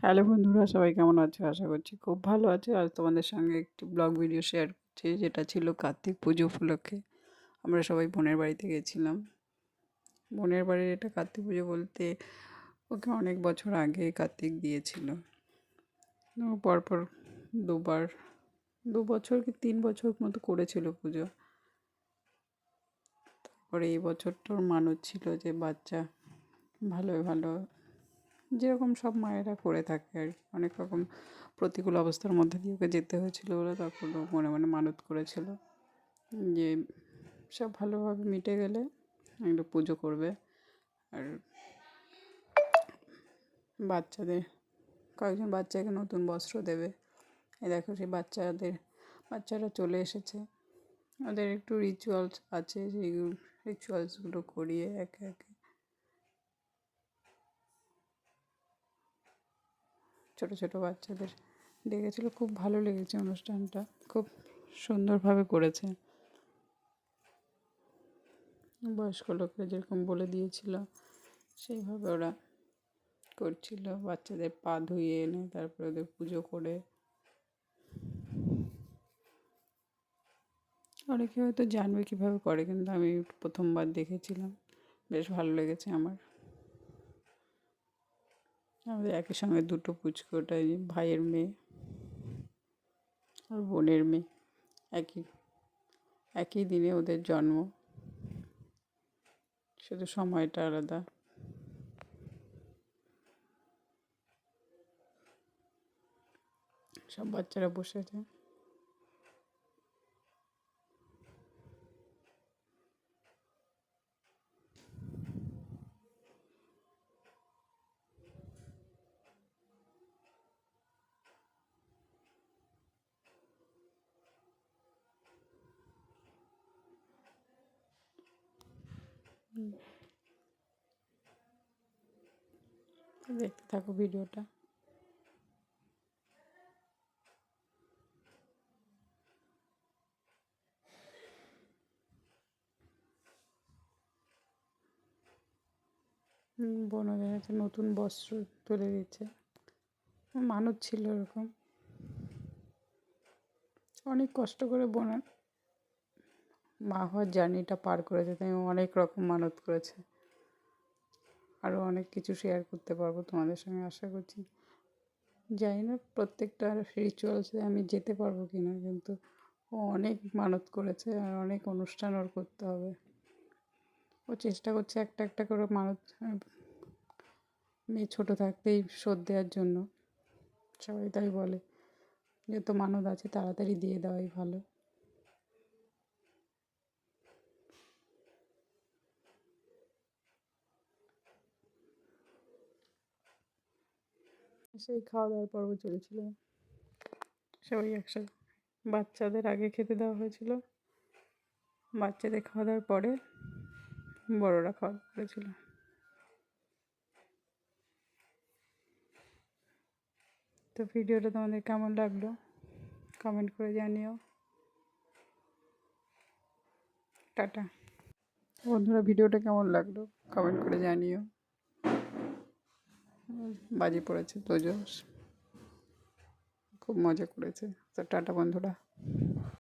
Hello বন্ধুরা, সবাই কেমন আছো? আশা করছি খুব ভালো আছো। আজ তোমাদের সঙ্গে একটি ব্লগ ভিডিও শেয়ার করছি, যেটা ছিল কার্তিক পুজো উপলক্ষে। আমরা সবাই বোনের বাড়িতে গেছিলাম। বোনের বাড়ির এটা কার্তিক পুজো বলতে ওকে অনেক বছর আগে কার্তিক দিয়েছিল। ও পরপর দুবার, 2 বছর কি 3 বছর মতো করেছিল পুজো। পরে এই বছরটার মানত ছিল যে বাচ্চা ভালো ভালো, যেরকম সব মায়েরা করে থাকে আর কি। অনেক রকম প্রতিকূল অবস্থার মধ্যে দিয়ে ওকে যেতে হয়েছিল বলে তখন ও মনে মনে মানত করেছিল যে সব ভালোভাবে মিটে গেলে একটা পুজো করবে। আর কয়েকজন বাচ্চাকে নতুন বস্ত্র দেবে। এই দেখো সেই বাচ্চারা চলে এসেছে। ওদের একটু রিচুয়ালস আছে, সেই রিচুয়ালসগুলো করিয়ে একে একে ছোটো ছোটো বাচ্চাদের ডেকেছিল। খুব ভালো লেগেছে অনুষ্ঠানটা, খুব সুন্দরভাবে করেছে। বয়স্ক লোকরা যেরকম বলে দিয়েছিল সেইভাবে ওরা করছিল। বাচ্চাদের পা ধুইয়ে এনে তারপরে ওদের পুজো করে। অনেকে হয়তো জানবে কীভাবে করে, কিন্তু আমি প্রথমবার দেখেছিলাম, বেশ ভালো লেগেছে আমার। আমাদের একই সঙ্গে দুটো পুচকু, ওটা ভাইয়ের মেয়ে আর বোনের মেয়ে। একই একই দিনে ওদের জন্ম, শুধু সময়টা আলাদা। সব বাচ্চারা বসেছে। দেখতে থাকো ভিডিওটা। বোন ওদের হাতে নতুন বস্ত্র তুলে দিচ্ছে। মানত ছিল এরকম, অনেক কষ্ট করে বোনের মা হওয়ার জার্নিটা পার করেছে, তাই অনেক রকম মানত করেছে। আরও অনেক কিছু শেয়ার করতে পারবো তোমাদের সঙ্গে আশা করছি। জানি না প্রত্যেকটা রিচুয়ালসে আমি যেতে পারবো কি না, কিন্তু ও অনেক মানত করেছে আর অনেক অনুষ্ঠান ওর করতে হবে। ও চেষ্টা করছে একটা একটা করে মানত মেয়ে ছোটো থাকতেই শোধ দেওয়ার জন্য। সবাই তাই বলে, যত মানত আছে তাড়াতাড়ি দিয়ে দেওয়াই ভালো। সেই খাওয়া দাওয়ার পর্ব চলছিল, সবাই একসাথে। বাচ্চাদের আগে খেতে দেওয়া হয়েছিল, বাচ্চাদের খাওয়া দাওয়ার পরে বড়রা খাওয়া দাওয়া করেছিল। তো ভিডিওটা তোমাদের কেমন লাগলো কমেন্ট করে জানিও। টাটা বন্ধুরা, ভিডিওটা কেমন লাগলো কমেন্ট করে জানিও। বাজি পড়েছে তোজো, খুব মজা করেছে। তো টাটা বন্ধুরা।